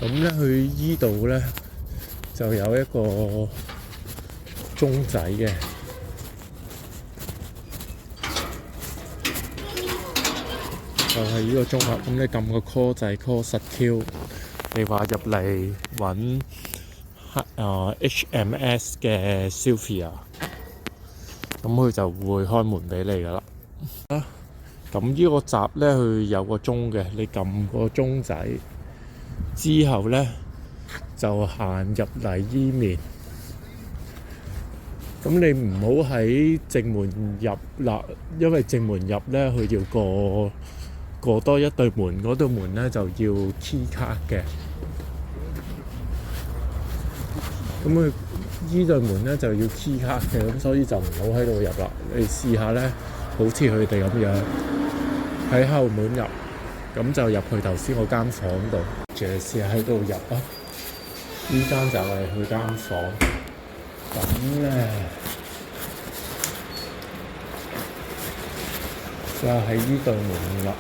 咁咧，佢依度咧就有一個鐘仔嘅，就係呢個鐘啦。咁你撳個 call 掣 call 10Q，你話入嚟揾HMS 嘅 Sylvia，咁佢就會開門俾你噶啦。咁呢個閘咧，佢有個鐘嘅，你撳個鐘仔之後咧，就行入嚟依面。咁你唔好喺正門入啦，因為正門入咧，佢要過多一對門，嗰對門咧就要 key 卡嘅。咁佢依對門咧就要 key 卡嘅，咁所以就唔好喺度入啦。你試下咧，好似佢哋咁樣喺後門入，咁就入去頭先嗰間房度。試下喺度入啊！呢間就係佢間房。咁咧就喺呢對門啦。